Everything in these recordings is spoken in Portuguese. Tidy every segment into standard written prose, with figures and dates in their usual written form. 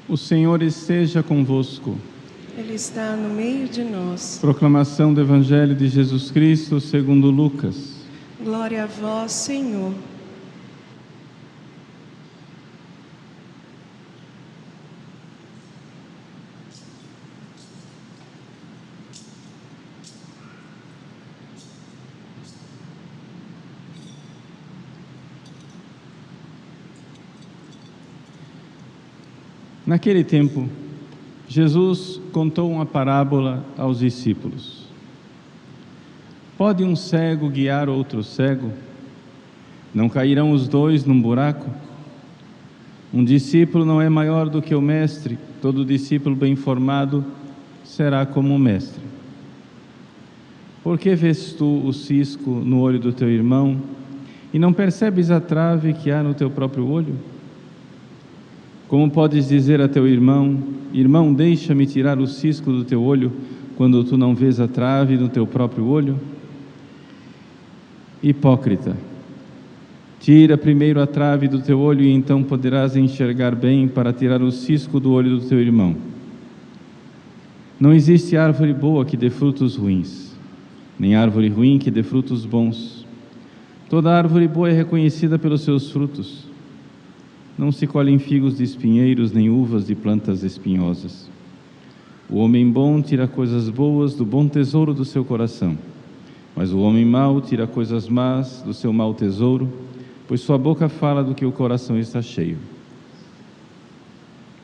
O Senhor esteja convosco. Ele está no meio de nós. Proclamação do Evangelho de Jesus Cristo segundo Lucas. Glória a vós, Senhor. Naquele tempo, Jesus contou uma parábola aos discípulos. Pode um cego guiar outro cego? Não cairão os dois num buraco? Um discípulo não é maior do que o mestre. Todo discípulo bem formado será como o mestre. Por que vês tu o cisco no olho do teu irmão e não percebes a trave que há no teu próprio olho? Como podes dizer a teu irmão: irmão, deixa-me tirar o cisco do teu olho, quando tu não vês a trave no teu próprio olho? Hipócrita, tira primeiro a trave do teu olho e então poderás enxergar bem para tirar o cisco do olho do teu irmão. Não existe árvore boa que dê frutos ruins, nem árvore ruim que dê frutos bons. Toda árvore boa é reconhecida pelos seus frutos. Não se colhem figos de espinheiros, nem uvas de plantas espinhosas. O homem bom tira coisas boas do bom tesouro do seu coração, mas o homem mau tira coisas más do seu mau tesouro, pois sua boca fala do que o coração está cheio.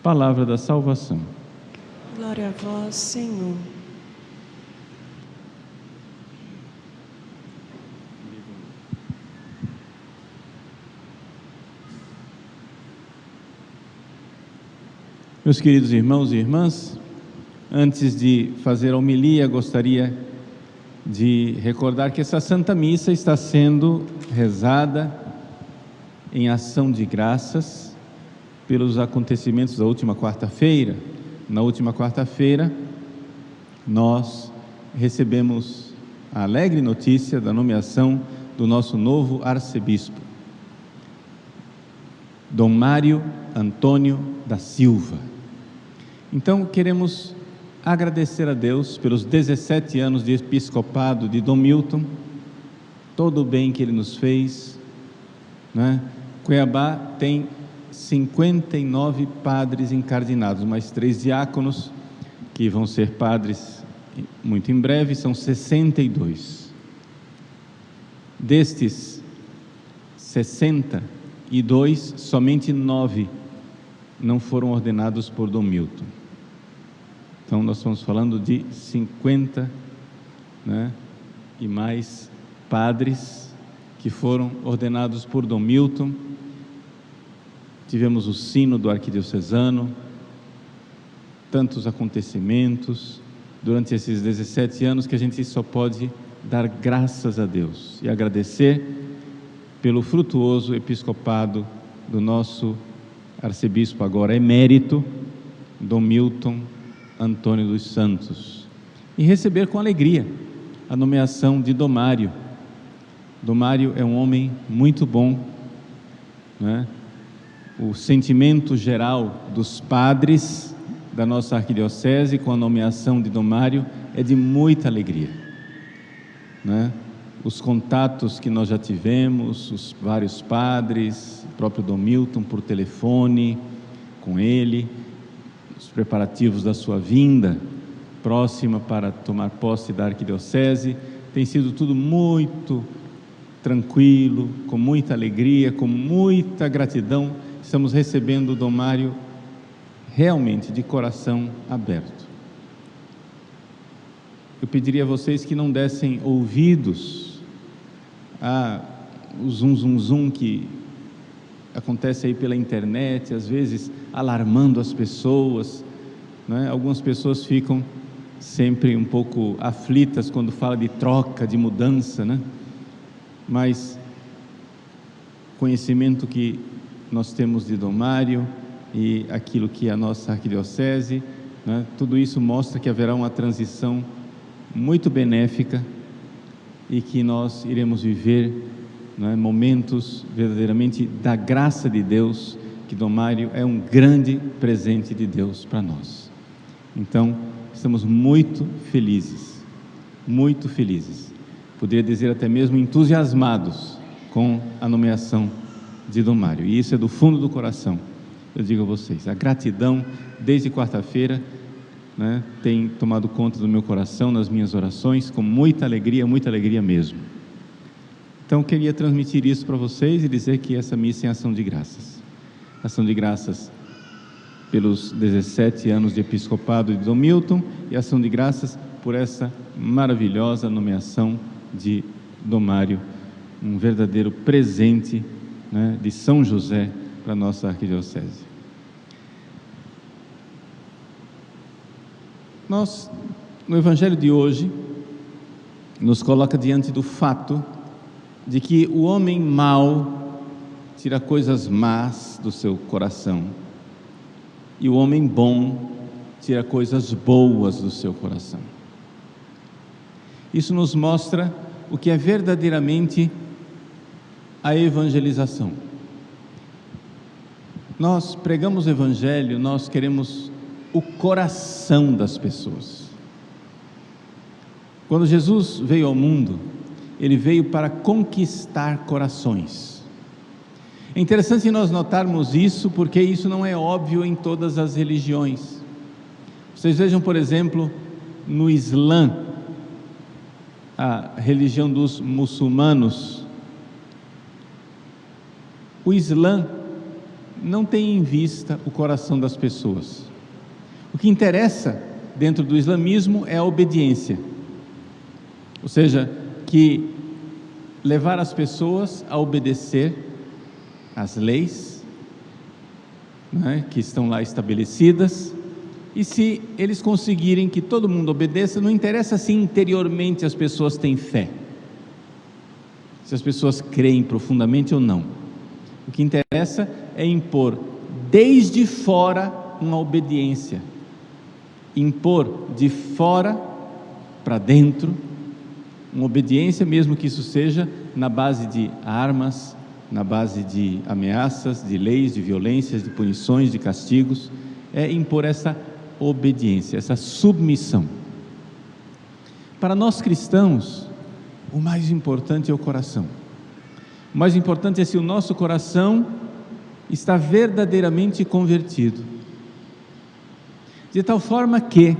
Palavra da salvação. Glória a vós, Senhor. Meus queridos irmãos e irmãs, antes de fazer a homilia, gostaria de recordar que essa Santa Missa está sendo rezada em ação de graças pelos acontecimentos da última quarta-feira. Na última quarta-feira, nós recebemos a alegre notícia da nomeação do nosso novo arcebispo, Dom Mário Antônio da Silva. Então, queremos agradecer a Deus pelos 17 anos de episcopado de Dom Milton, todo o bem que ele nos fez, né? Cuiabá tem 59 padres encardinados, mais 3 diáconos, que vão ser padres muito em breve, são 62. Destes 62, somente 9 não foram ordenados por Dom Milton. Então nós estamos falando de 50, né, e mais padres que foram ordenados por Dom Milton. Tivemos o sínodo arquidiocesano, tantos acontecimentos durante esses 17 anos que a gente só pode dar graças a Deus e agradecer pelo frutuoso episcopado do nosso arcebispo agora emérito, Dom Milton Antônio dos Santos, e receber com alegria a nomeação de Dom Mário. Dom Mário é um homem muito bom, né? O sentimento geral dos padres da nossa arquidiocese com a nomeação de Dom Mário é de muita alegria, né? Os contatos que nós já tivemos, os vários padres, o próprio Dom Milton por telefone com ele, os preparativos da sua vinda próxima para tomar posse da arquidiocese, tem sido tudo muito tranquilo, com muita alegria, com muita gratidão. Estamos recebendo o Dom Mário realmente de coração aberto. Eu pediria a vocês que não dessem ouvidos o zum que acontece aí pela internet, às vezes alarmando as pessoas, né? Algumas pessoas ficam sempre um pouco aflitas quando fala de troca, de mudança, né? Mas conhecimento que nós temos de Dom Mário e aquilo que é a nossa arquidiocese, né? Tudo isso mostra que haverá uma transição muito benéfica e que nós iremos viver, né, momentos verdadeiramente da graça de Deus, que que Dom Mário é um grande presente de Deus para nós. Então, estamos muito felizes, poderia dizer até mesmo entusiasmados com a nomeação de Dom Mário, e isso é do fundo do coração. Eu digo a vocês, a gratidão desde quarta-feira, né, tem tomado conta do meu coração, nas minhas orações, com muita alegria mesmo. Então, queria transmitir isso para vocês e dizer que essa missa é ação de graças pelos 17 anos de episcopado de Dom Milton, e ação de graças por essa maravilhosa nomeação de Dom Mário, um verdadeiro presente, né, de São José para a nossa arquidiocese. No Evangelho de hoje, nos coloca diante do fato de que o homem mau tira coisas más do seu coração, e o homem bom tira coisas boas do seu coração. Isso nos mostra o que é verdadeiramente a evangelização. Nós pregamos o Evangelho, nós queremos o coração das pessoas. Quando Jesus veio ao mundo, Ele veio para conquistar corações. É interessante nós notarmos isso, porque isso não é óbvio em todas as religiões. Vocês vejam, por exemplo, no Islã, a religião dos muçulmanos. O Islã não tem em vista o coração das pessoas. O que interessa dentro do islamismo é a obediência, ou seja, que levar as pessoas a obedecer às leis, né, que estão lá estabelecidas, e se eles conseguirem que todo mundo obedeça, não interessa se interiormente as pessoas têm fé, se as pessoas creem profundamente ou não. O que interessa é impor desde fora uma obediência, impor de fora para dentro uma obediência, mesmo que isso seja na base de armas, na base de ameaças, de leis, de violências, de punições, de castigos. É impor essa obediência, essa submissão. Para nós cristãos, o mais importante é o coração. O mais importante é se o nosso coração está verdadeiramente convertido, de tal forma que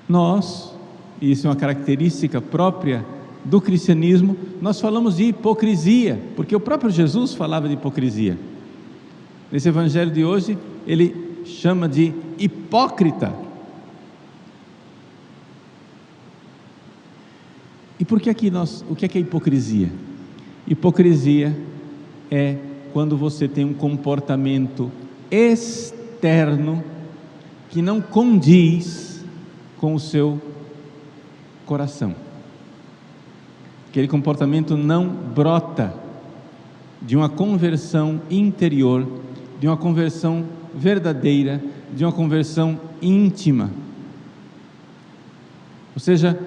nós, e isso é uma característica própria do cristianismo, nós falamos de hipocrisia, porque o próprio Jesus falava de hipocrisia. Nesse evangelho de hoje, ele chama de hipócrita. E por que aqui o que é hipocrisia? Hipocrisia é quando você tem um comportamento externo que não condiz com o seu coração. Aquele comportamento não brota de uma conversão interior, de uma conversão verdadeira, de uma conversão íntima. Ou seja,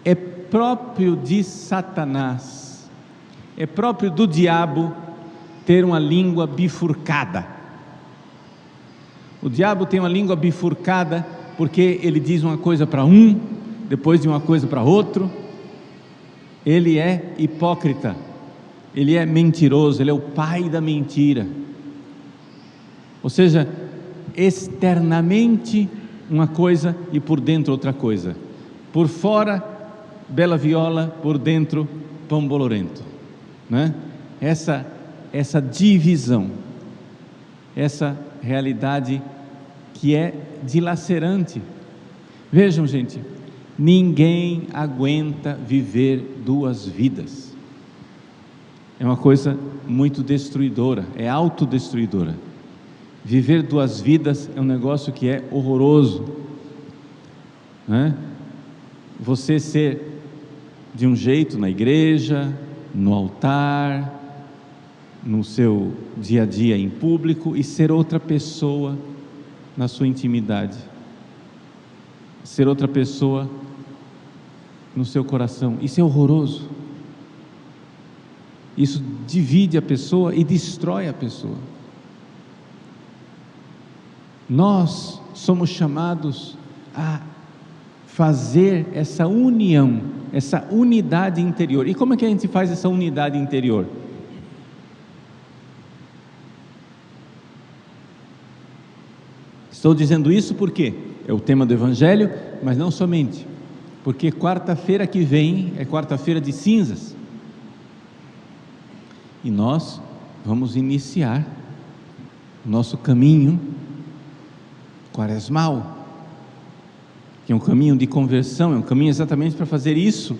é próprio de Satanás, é próprio do diabo ter uma língua bifurcada. O diabo tem uma língua bifurcada porque ele diz uma coisa para um, depois de uma coisa para outro. Ele é hipócrita, ele é mentiroso, ele é o pai da mentira. Ou seja, externamente uma coisa e por dentro outra coisa. Por fora, bela viola, por dentro, pão bolorento, né? Essa divisão, essa realidade que é dilacerante. Vejam, gente, ninguém aguenta viver duas vidas. É uma coisa muito destruidora, é autodestruidora. Viver duas vidas é um negócio que é horroroso, né? Você ser de um jeito na igreja, no altar, no seu dia a dia em público, e ser outra pessoa na sua intimidade, ser outra pessoa no seu coração. Isso é horroroso. Isso divide a pessoa e destrói a pessoa. Nós somos chamados a fazer essa união, essa unidade interior. E como é que a gente faz essa unidade interior? Estou dizendo isso porque é o tema do Evangelho, mas não somente, porque quarta-feira que vem é quarta-feira de cinzas, e nós vamos iniciar o nosso caminho quaresmal, que é um caminho de conversão, é um caminho exatamente para fazer isso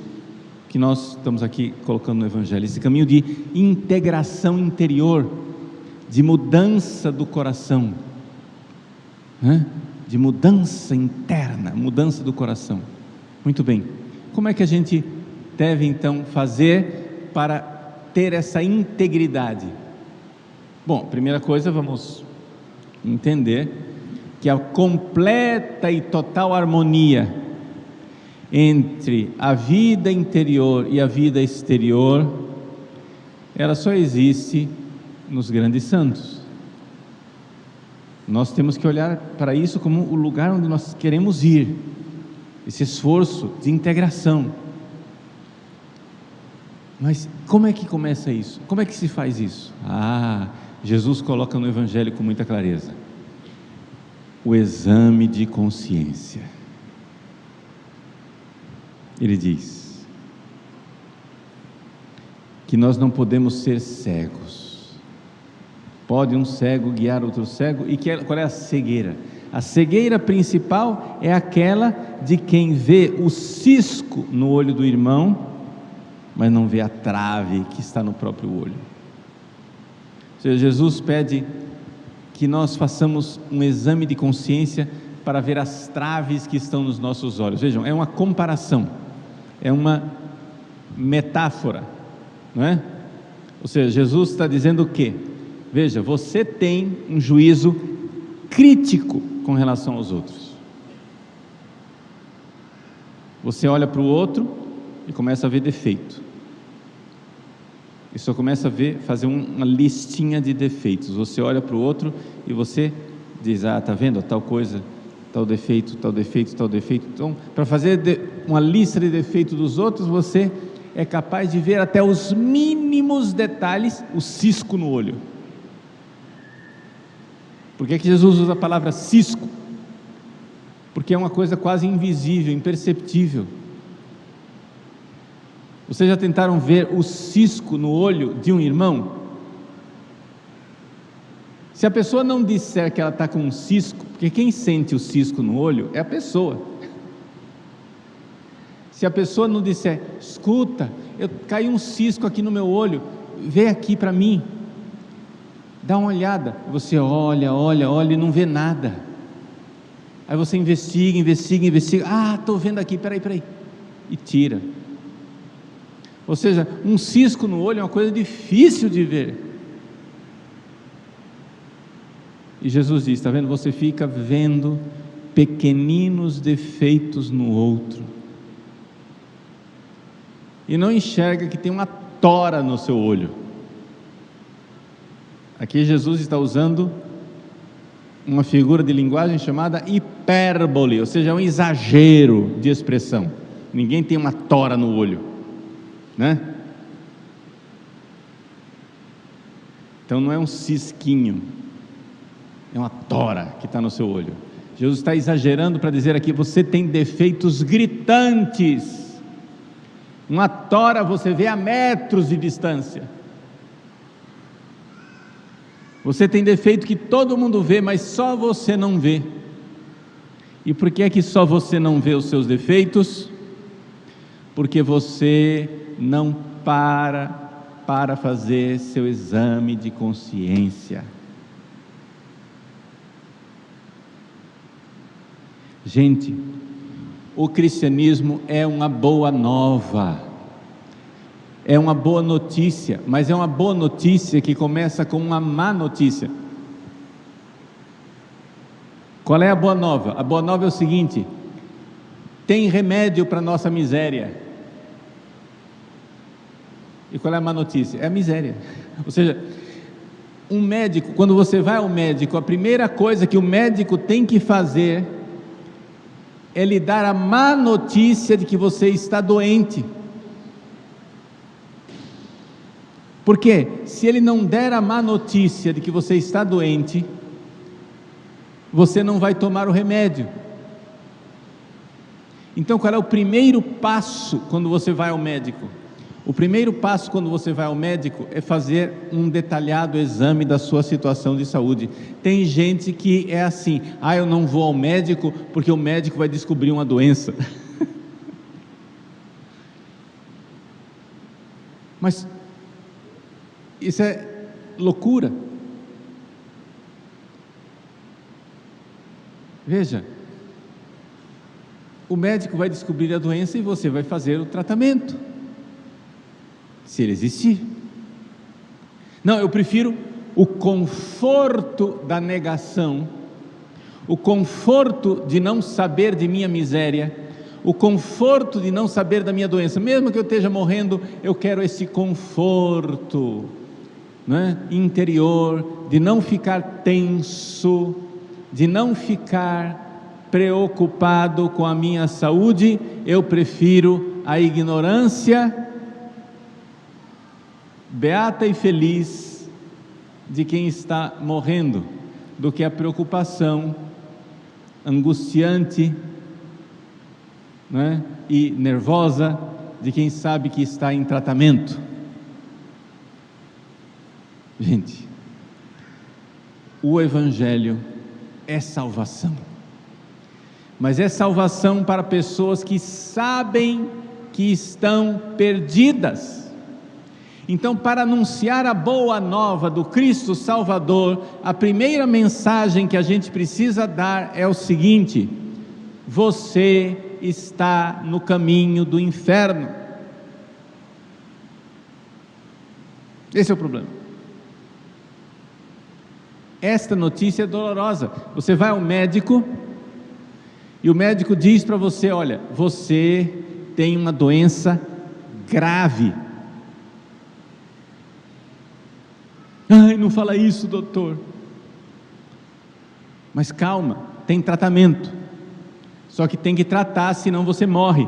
que nós estamos aqui colocando no Evangelho, esse caminho de integração interior, de mudança do coração, de mudança interna, mudança do coração. Muito bem, como é que a gente deve então fazer para ter essa integridade? Bom, primeira coisa, vamos entender que a completa e total harmonia entre a vida interior e a vida exterior, ela só existe nos grandes santos. Nós temos que olhar para isso como o lugar onde nós queremos ir, esse esforço de integração. Mas como é que começa isso? Como é que se faz isso? Jesus coloca no Evangelho com muita clareza: o exame de consciência. Ele diz que nós não podemos ser cegos. Pode um cego guiar outro cego? E qual é a cegueira? A cegueira principal é aquela de quem vê o cisco no olho do irmão, mas não vê a trave que está no próprio olho. Ou seja, Jesus pede que nós façamos um exame de consciência para ver as traves que estão nos nossos olhos. Vejam, é uma comparação, é uma metáfora, não é? Ou seja, Jesus está dizendo o quê? Veja, você tem um juízo crítico com relação aos outros. Você olha para o outro e começa a ver defeito. E só começa a fazer uma listinha de defeitos. Você olha para o outro e você diz: está vendo tal coisa, tal defeito, tal defeito, tal defeito. Então, para fazer uma lista de defeitos dos outros, você é capaz de ver até os mínimos detalhes, o cisco no olho. Por que Jesus usa a palavra cisco? Porque é uma coisa quase invisível, imperceptível. Vocês já tentaram ver o cisco no olho de um irmão? Se a pessoa não disser que ela está com um cisco, porque quem sente o cisco no olho é a pessoa. Se a pessoa não disser: escuta, caiu um cisco aqui no meu olho, vê aqui para mim, dá uma olhada. Você olha e não vê nada. Aí você investiga, estou vendo aqui, peraí, e tira. Ou seja, um cisco no olho é uma coisa difícil de ver. E Jesus diz: está vendo? Você fica vendo pequeninos defeitos no outro e não enxerga que tem uma tora no seu olho. Aqui Jesus está usando uma figura de linguagem chamada hipérbole, ou seja, é um exagero de expressão. Ninguém tem uma tora no olho, né? Então não é um cisquinho, é uma tora que está no seu olho. Jesus está exagerando para dizer aqui: você tem defeitos gritantes. Uma tora você vê a metros de distância. Você tem defeito que todo mundo vê, mas só você não vê. E por que é que só você não vê os seus defeitos? Porque você não para fazer seu exame de consciência. Gente, o cristianismo é uma boa nova, é uma boa notícia, mas é uma boa notícia que começa com uma má notícia. Qual é a boa nova? A boa nova é o seguinte: tem remédio para a nossa miséria. E qual é a má notícia? É a miséria. Ou seja, um médico, quando você vai ao médico, a primeira coisa que o médico tem que fazer é lhe dar a má notícia de que você está doente. Porque se ele não der a má notícia de que você está doente, você não vai tomar o remédio. Então, qual é o primeiro passo quando você vai ao médico? O primeiro passo quando você vai ao médico é fazer um detalhado exame da sua situação de saúde. Tem gente que é assim: eu não vou ao médico porque o médico vai descobrir uma doença. Mas isso é loucura. Veja, o médico vai descobrir a doença e você vai fazer o tratamento, se ele existir. Não, eu prefiro o conforto da negação, o conforto de não saber de minha miséria, o conforto de não saber da minha doença. Mesmo que eu esteja morrendo, eu quero esse conforto, né, interior, de não ficar tenso, de não ficar preocupado com a minha saúde. Eu prefiro a ignorância beata e feliz de quem está morrendo, do que a preocupação angustiante, né, e nervosa de quem sabe que está em tratamento. Gente, o Evangelho é salvação, mas é salvação para pessoas que sabem que estão perdidas. Então, para anunciar a boa nova do Cristo Salvador, a primeira mensagem que a gente precisa dar é o seguinte: você está no caminho do inferno. Esse é o problema. Esta notícia é dolorosa. Você vai ao médico e o médico diz para você: olha, você tem uma doença grave. Ai, não fala isso, doutor. Mas calma, tem tratamento. Só que tem que tratar, senão você morre.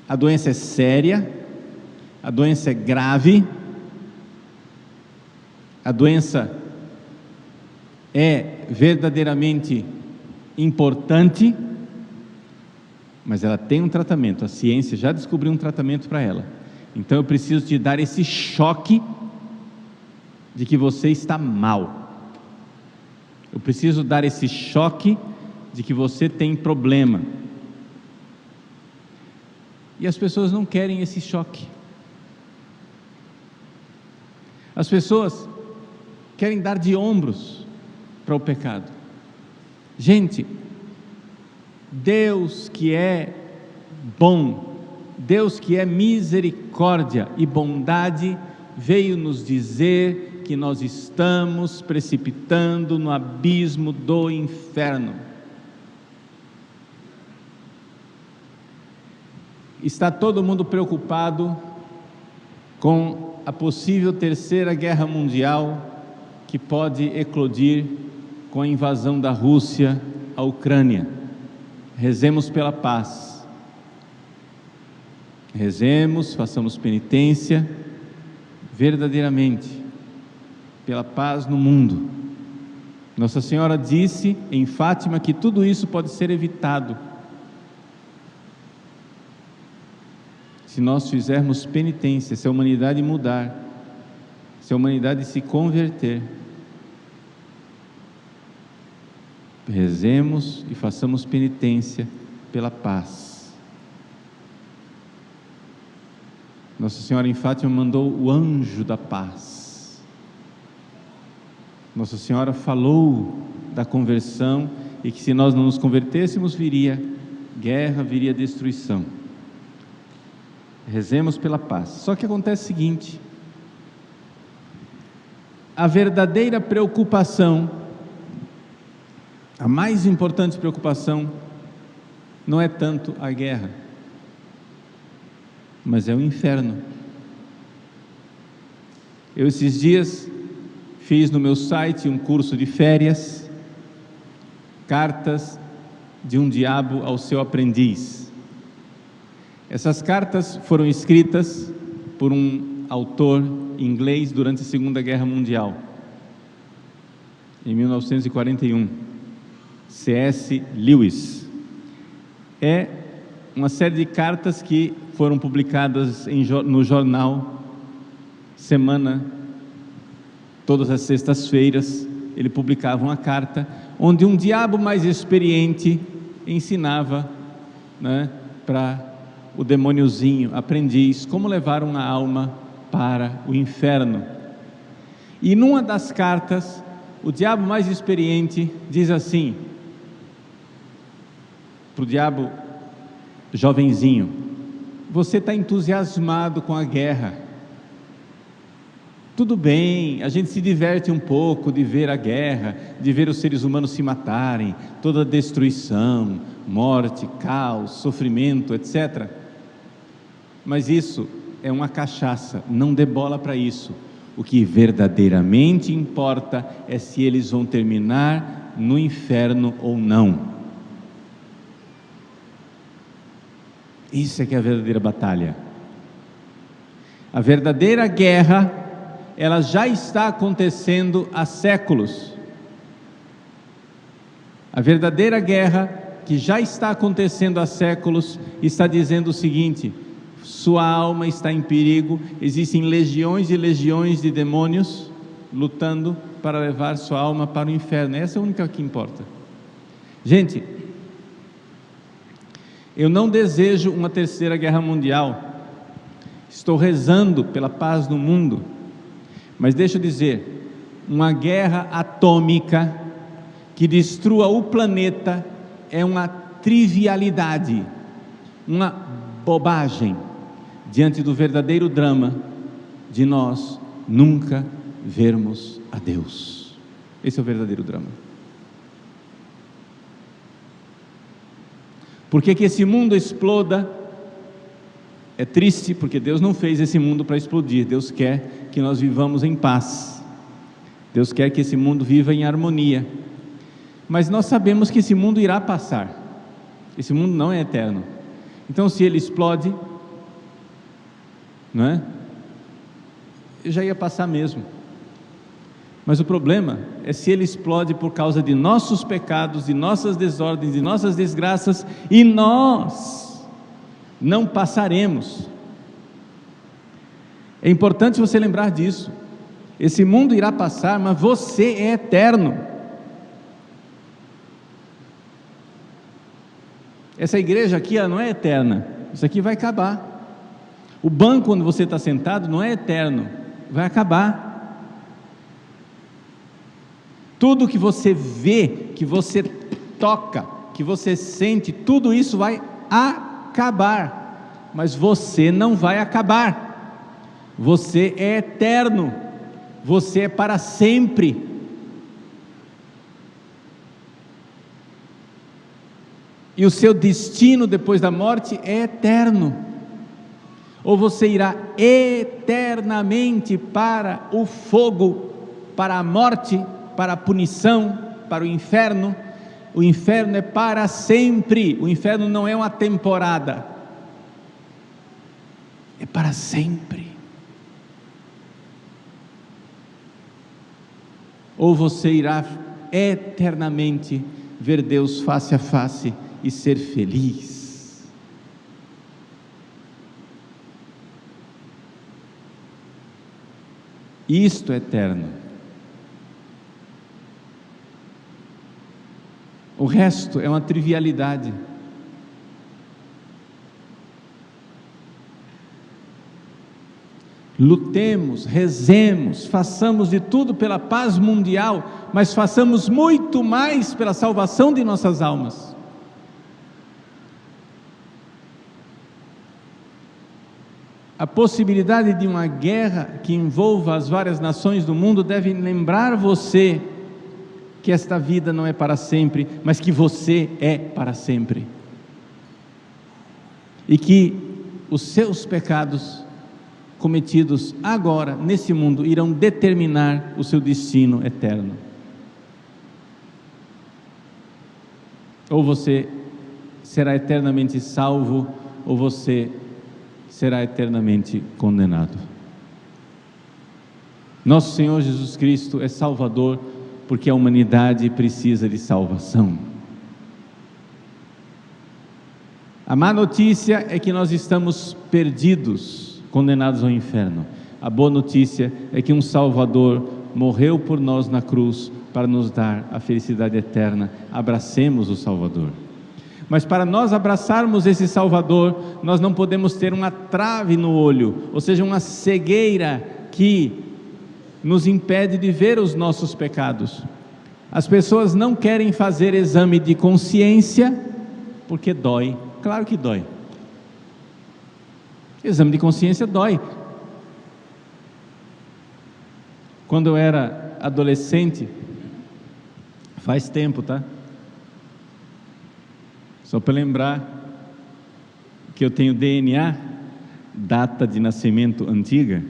A doença é séria, a doença é grave, a doença é verdadeiramente importante, mas ela tem um tratamento. A ciência já descobriu um tratamento para ela. Então eu preciso te dar esse choque de que você está mal. Eu preciso dar esse choque de que você tem problema. E as pessoas não querem esse choque. As pessoas querem dar de ombros para o pecado. Gente, Deus que é bom, Deus que é misericórdia e bondade, veio nos dizer que nós estamos precipitando no abismo do inferno. Está todo mundo preocupado com a possível terceira guerra mundial que pode eclodir com a invasão da Rússia à Ucrânia. Rezemos pela paz. Rezemos, façamos penitência verdadeiramente pela paz no mundo. Nossa Senhora disse em Fátima que tudo isso pode ser evitado se nós fizermos penitência, se a humanidade mudar, se a humanidade se converter. Rezemos e façamos penitência pela paz. Nossa Senhora em Fátima mandou o anjo da paz. Nossa Senhora falou da conversão e que se nós não nos convertêssemos viria guerra, viria destruição. Rezemos pela paz. Só que acontece o seguinte: a verdadeira preocupação, a mais importante preocupação, não é tanto a guerra, mas é o inferno. Eu esses dias fiz no meu site um curso de férias, cartas de um diabo ao seu aprendiz. Essas cartas foram escritas por um autor inglês durante a Segunda Guerra Mundial, em 1941, C.S. Lewis. É uma série de cartas que foram publicadas no jornal Semana. Todas as sextas-feiras ele publicava uma carta onde um diabo mais experiente ensinava, para o demôniozinho, aprendiz, como levar uma alma para o inferno. E numa das cartas, o diabo mais experiente diz assim para o diabo jovenzinho: você está entusiasmado com a guerra, tudo bem, a gente se diverte um pouco de ver a guerra, de ver os seres humanos se matarem, toda a destruição, morte, caos, sofrimento, etc. Mas isso é uma cachaça, não dê bola para isso. O que verdadeiramente importa é se eles vão terminar no inferno ou não. Isso é que é a verdadeira batalha. A verdadeira guerra, ela já está acontecendo há séculos. A verdadeira guerra, que já está acontecendo há séculos, está dizendo o seguinte: sua alma está em perigo, existem legiões e legiões de demônios lutando para levar sua alma para o inferno. Essa é a única que importa. Gente, eu não desejo uma terceira guerra mundial, estou rezando pela paz no mundo, mas deixa eu dizer, uma guerra atômica que destrua o planeta é uma trivialidade, uma bobagem, diante do verdadeiro drama de nós nunca vermos a Deus. Esse é o verdadeiro drama. Por que esse mundo exploda? É triste, porque Deus não fez esse mundo para explodir. Deus quer que nós vivamos em paz. Deus quer que esse mundo viva em harmonia. Mas nós sabemos que esse mundo irá passar. Esse mundo não é eterno. Então, se ele explode, não é? Já ia passar mesmo. Mas o problema é se ele explode por causa de nossos pecados, de nossas desordens, de nossas desgraças, e nós não passaremos. É importante você lembrar disso. Esse mundo irá passar, mas você é eterno. Essa igreja aqui, ela não é eterna. Isso aqui vai acabar. O banco onde você está sentado não é eterno, vai acabar. Tudo que você vê, que você toca, que você sente, tudo isso vai acabar, mas você não vai acabar. Você é eterno, você é para sempre. E o seu destino depois da morte é eterno. Ou você irá eternamente para o fogo, para a morte, para a punição, para o inferno. O inferno é para sempre. O inferno não é uma temporada, é para sempre. Ou você irá eternamente ver Deus face a face e ser feliz. Isto é eterno. O resto é uma trivialidade. Lutemos, rezemos, façamos de tudo pela paz mundial, mas façamos muito mais pela salvação de nossas almas. A possibilidade de uma guerra que envolva as várias nações do mundo deve lembrar você que esta vida não é para sempre, mas que você é para sempre. E que os seus pecados cometidos agora, nesse mundo, irão determinar o seu destino eterno. Ou você será eternamente salvo, ou você será eternamente condenado. Nosso Senhor Jesus Cristo é Salvador, porque a humanidade precisa de salvação. A má notícia é que nós estamos perdidos, condenados ao inferno. A boa notícia é que um Salvador morreu por nós na cruz para nos dar a felicidade eterna. Abracemos o Salvador. Mas para nós abraçarmos esse Salvador, nós não podemos ter uma trave no olho, ou seja, uma cegueira que nos impede de ver os nossos pecados. As pessoas não querem fazer exame de consciência porque dói. Claro que dói. Exame de consciência dói. Quando eu era adolescente, faz tempo, tá? Só para lembrar que eu tenho DNA, data de nascimento antiga.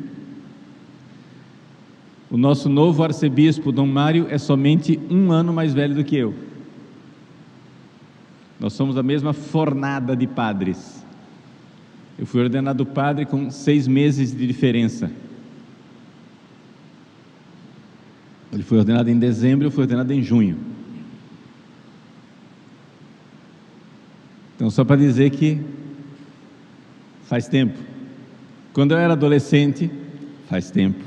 O nosso novo arcebispo, Dom Mário, é somente 1 ano mais velho do que eu. Nós somos da mesma fornada de padres. Eu fui ordenado padre com 6 meses de diferença. Ele foi ordenado em dezembro, eu fui ordenado em junho. Então, só para dizer que faz tempo. Quando eu era adolescente, faz tempo,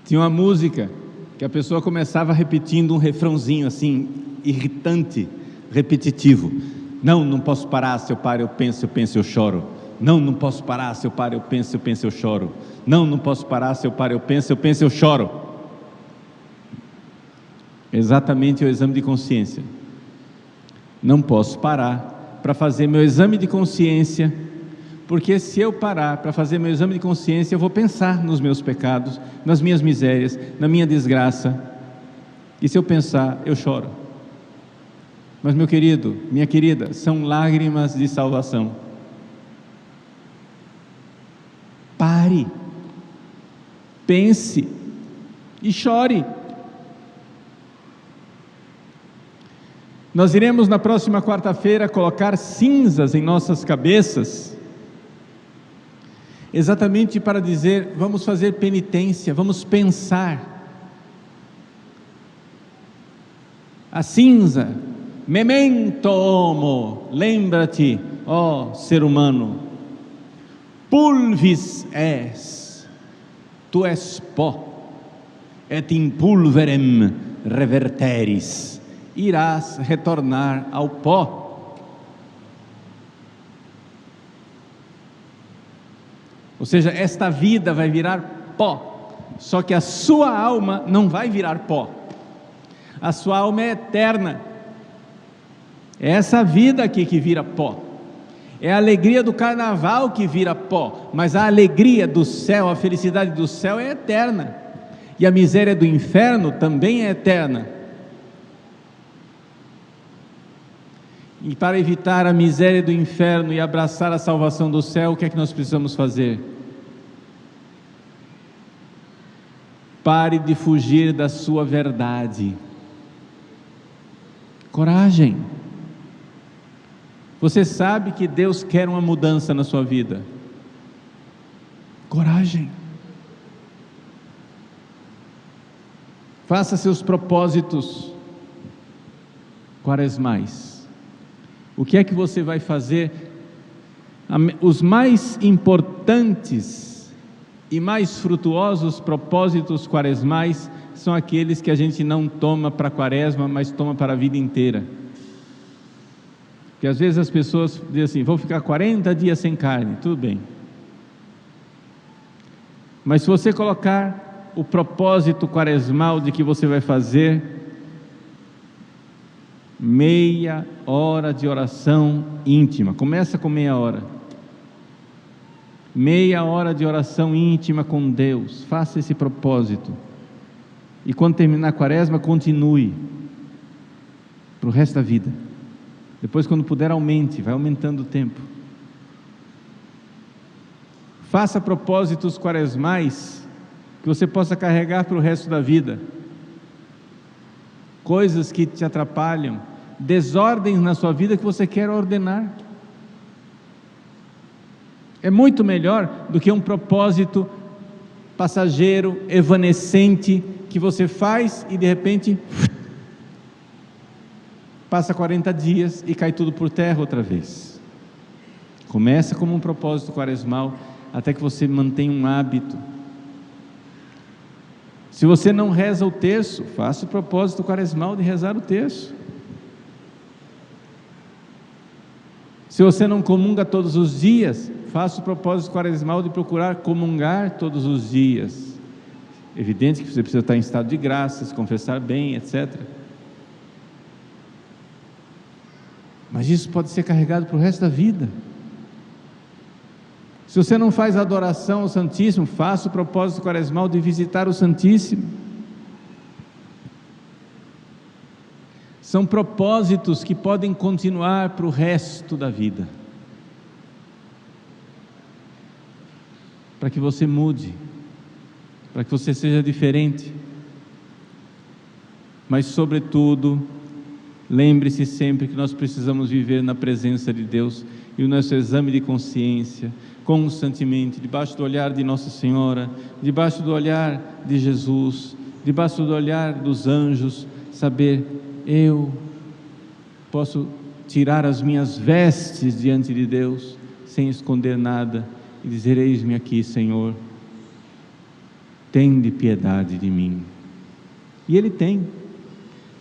tinha uma música que a pessoa começava repetindo um refrãozinho assim, irritante, repetitivo. Não posso parar, se eu paro eu penso, eu choro. Não posso parar, se eu paro eu penso, eu choro. Não posso parar, se eu paro eu penso, eu choro. Exatamente o exame de consciência. Não posso parar para fazer meu exame de consciência, porque se eu parar para fazer meu exame de consciência, eu vou pensar nos meus pecados, nas minhas misérias, na minha desgraça, e se eu pensar, eu choro. Mas meu querido, minha querida, são lágrimas de salvação. Pare, pense e chore. Nós iremos na próxima quarta-feira colocar cinzas em nossas cabeças, exatamente para dizer, vamos fazer penitência, vamos pensar. A cinza, memento homo, lembra-te, ó ser humano, pulvis es, tu és pó, et in pulverem reverteris, irás retornar ao pó. Ou seja, esta vida vai virar pó, só que a sua alma não vai virar pó. A sua alma é eterna. É essa vida aqui que vira pó. É a alegria do carnaval que vira pó, mas a alegria do céu, a felicidade do céu é eterna. E a miséria do inferno também é eterna. E para evitar a miséria do inferno e abraçar a salvação do céu, o que é que nós precisamos fazer? Pare de fugir da sua verdade. Coragem. Você sabe que Deus quer uma mudança na sua vida. Coragem. Faça seus propósitos quaresmais. O que é que você vai fazer? Os mais importantes e mais frutuosos propósitos quaresmais são aqueles que a gente não toma para a quaresma, mas toma para a vida inteira. Porque às vezes as pessoas dizem assim, vou ficar 40 dias sem carne, tudo bem. Mas se você colocar o propósito quaresmal de que você vai fazer meia hora de oração íntima, começa com meia hora de oração íntima com Deus, faça esse propósito, e quando terminar a quaresma, continue para o resto da vida. Depois, quando puder, aumente, vai aumentando o tempo. Faça propósitos quaresmais que você possa carregar para o resto da vida. Coisas que te atrapalham, desordens na sua vida que você quer ordenar. É muito melhor do que um propósito passageiro, evanescente, que você faz e de repente passa 40 dias e cai tudo por terra outra vez. Começa como um propósito quaresmal, até que você mantenha um hábito. Se você não reza o terço, faça o propósito quaresmal de rezar o terço. Se você não comunga todos os dias, faça o propósito quaresmal de procurar comungar todos os dias. Evidente que você precisa estar em estado de graça, se confessar bem, etc. Mas isso pode ser carregado para o resto da vida. Se você não faz adoração ao Santíssimo, faça o propósito quaresmal de visitar o Santíssimo. São propósitos que podem continuar para o resto da vida, para que você mude, para que você seja diferente. Mas, sobretudo, lembre-se sempre que nós precisamos viver na presença de Deus, e o nosso exame de consciência, constantemente, debaixo do olhar de Nossa Senhora, debaixo do olhar de Jesus, debaixo do olhar dos anjos, saber: eu posso tirar as minhas vestes diante de Deus, sem esconder nada, e dizer: eis-me aqui, Senhor, tende piedade de mim. E Ele tem,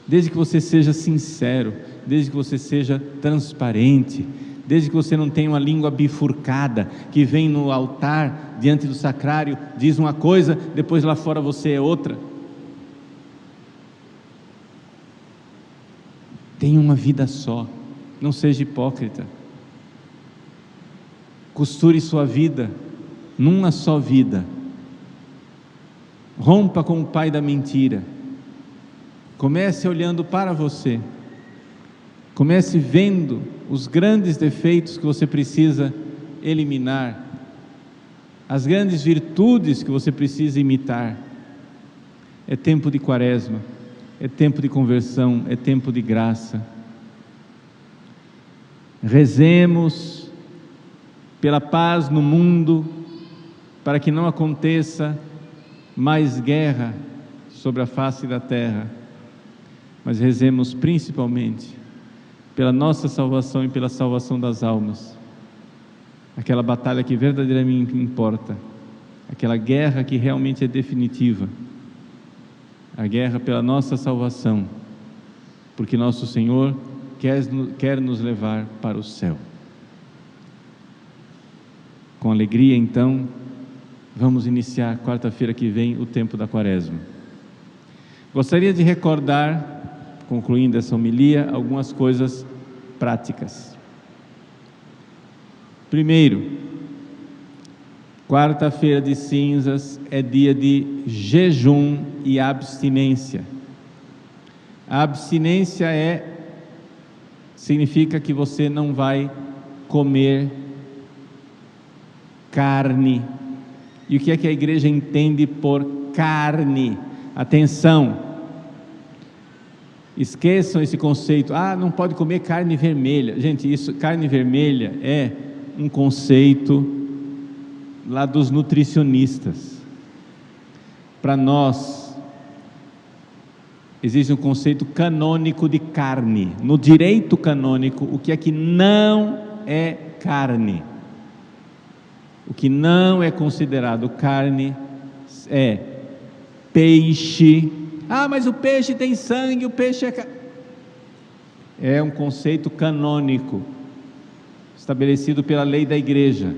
desde que você seja sincero, desde que você seja transparente, desde que você não tenha uma língua bifurcada, que vem no altar, diante do sacrário, diz uma coisa, depois lá fora você é outra. Tenha uma vida só, não seja hipócrita. Costure sua vida numa só vida. Rompa com o pai da mentira. Comece olhando para você. Comece vendo os grandes defeitos que você precisa eliminar, as grandes virtudes que você precisa imitar. É tempo de quaresma, é tempo de conversão, é tempo de graça. Rezemos pela paz no mundo, para que não aconteça mais guerra sobre a face da terra, mas rezemos principalmente pela nossa salvação e pela salvação das almas, aquela batalha que verdadeiramente importa, aquela guerra que realmente é definitiva, a guerra pela nossa salvação, porque nosso Senhor quer nos levar para o céu. Com alegria, então, vamos iniciar quarta-feira que vem o tempo da quaresma. Gostaria de recordar, concluindo essa homilia, algumas coisas práticas. Primeiro, quarta-feira de cinzas é dia de jejum e abstinência. A abstinência significa que você não vai comer carne. E o que é que a igreja entende por carne? Atenção! Esqueçam esse conceito: não pode comer carne vermelha. Gente, carne vermelha é um conceito lá dos nutricionistas. Para nós, existe um conceito canônico de carne. No direito canônico, o que é que não é carne? O que não é considerado carne é peixe. Mas o peixe tem sangue, o peixe é um conceito canônico, estabelecido pela lei da igreja.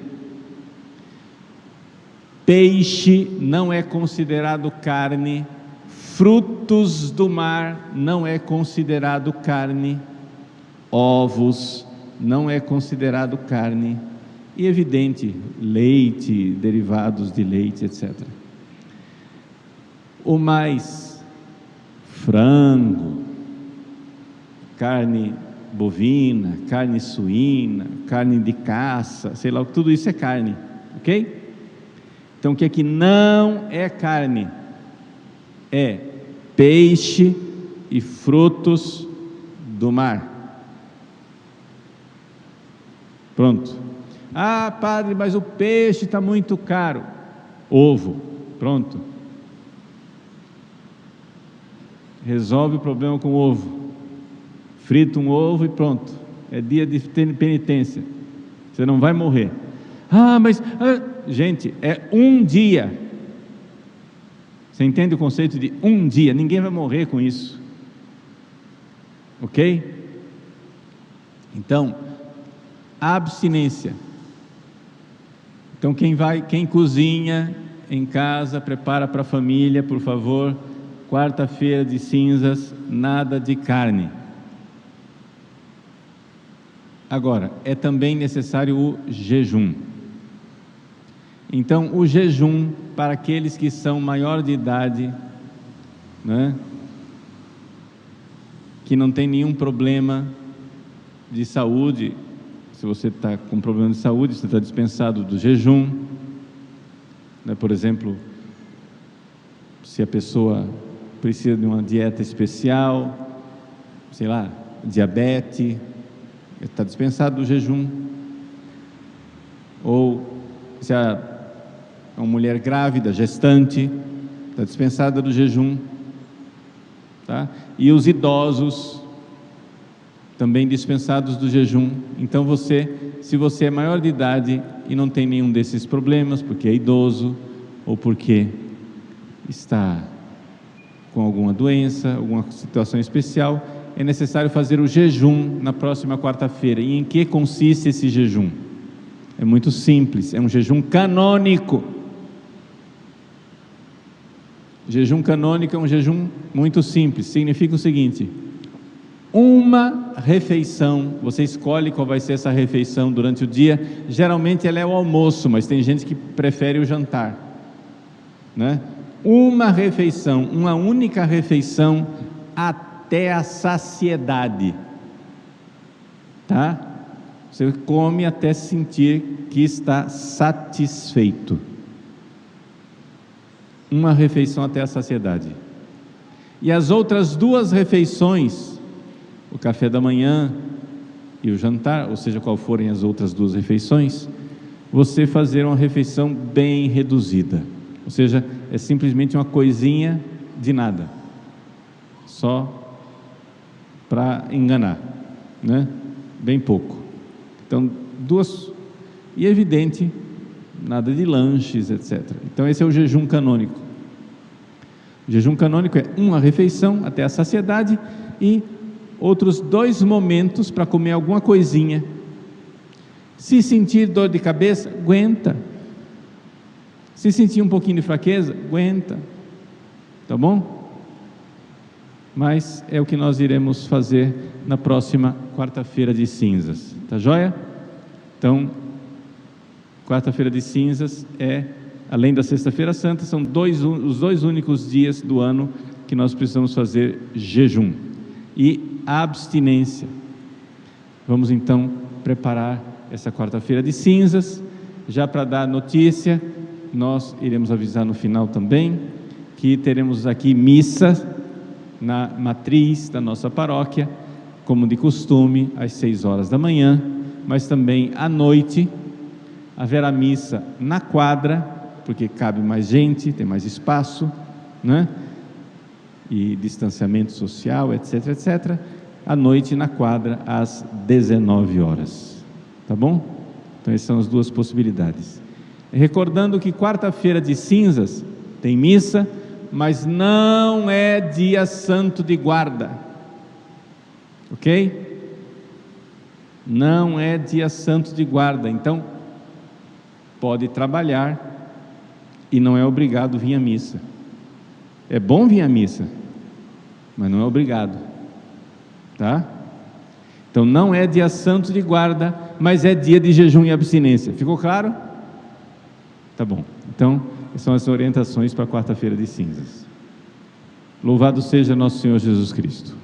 Peixe não é considerado carne, frutos do mar não é considerado carne, ovos não é considerado carne, e evidente, leite, derivados de leite, etc. O mais, frango, carne bovina, carne suína, carne de caça, sei lá, tudo isso é carne, ok? Então, o que é que não é carne? É peixe e frutos do mar. Pronto. Ah, padre, mas o peixe está muito caro. Ovo. Pronto. Resolve o problema com o ovo. Frita um ovo e pronto. É dia de penitência. Você não vai morrer. Gente, é um dia. Você entende o conceito de um dia? Ninguém vai morrer com isso. Ok? Então, abstinência. Então, quem cozinha em casa, prepara para a família, por favor, quarta-feira de cinzas, nada de carne. Agora, é também necessário o jejum. Então, o jejum para aqueles que são maior de idade, né, que não tem nenhum problema de saúde. Se você está com problema de saúde, você está dispensado do jejum, né? Por exemplo, se a pessoa precisa de uma dieta especial, sei lá, diabetes, está dispensado do jejum. Ou se é uma mulher grávida, gestante, está dispensada do jejum, tá? E os idosos também dispensados do jejum. Então se você é maior de idade e não tem nenhum desses problemas, porque é idoso ou porque está com alguma doença, alguma situação especial, é necessário fazer o jejum na próxima quarta-feira. E em que consiste esse jejum? É muito simples, é um jejum canônico. Jejum canônico é um jejum muito simples, significa o seguinte: uma refeição, você escolhe qual vai ser essa refeição durante o dia, geralmente ela é o almoço, mas tem gente que prefere o jantar, né? Uma refeição, uma única refeição até a saciedade, tá? Você come até sentir que está satisfeito. Uma refeição até a saciedade. E as outras duas refeições, o café da manhã e o jantar, ou seja, qual forem as outras duas refeições, você fazer uma refeição bem reduzida. Ou seja, é simplesmente uma coisinha de nada, só para enganar, né? Bem pouco. Então, e é evidente, nada de lanches, etc. Então esse é o jejum canônico. O jejum canônico é uma refeição até a saciedade e outros 2 momentos para comer alguma coisinha. Se sentir dor de cabeça, aguenta. Se sentir um pouquinho de fraqueza, aguenta. Tá bom? Mas é o que nós iremos fazer na próxima quarta-feira de cinzas. Tá joia? Então, quarta-feira de cinzas é, além da sexta-feira santa, são os 2 únicos dias do ano que nós precisamos fazer jejum e abstinência. Vamos então preparar essa quarta-feira de cinzas. Já para dar notícia, nós iremos avisar no final também que teremos aqui missa na matriz da nossa paróquia, como de costume, às 6 horas da manhã, mas também à noite haverá missa na quadra, porque cabe mais gente, tem mais espaço, né? E distanciamento social, etc, etc. À noite na quadra, às 19 horas. Tá bom? Então essas são as 2 possibilidades. Recordando que quarta-feira de cinzas tem missa, mas não é dia santo de guarda. Ok? Não é dia santo de guarda. Então, pode trabalhar e não é obrigado vir à missa. É bom vir à missa, mas não é obrigado, tá? Então não é dia santo de guarda, mas é dia de jejum e abstinência. Ficou claro? Tá bom. Então, essas são as orientações para a quarta-feira de cinzas. Louvado seja nosso Senhor Jesus Cristo.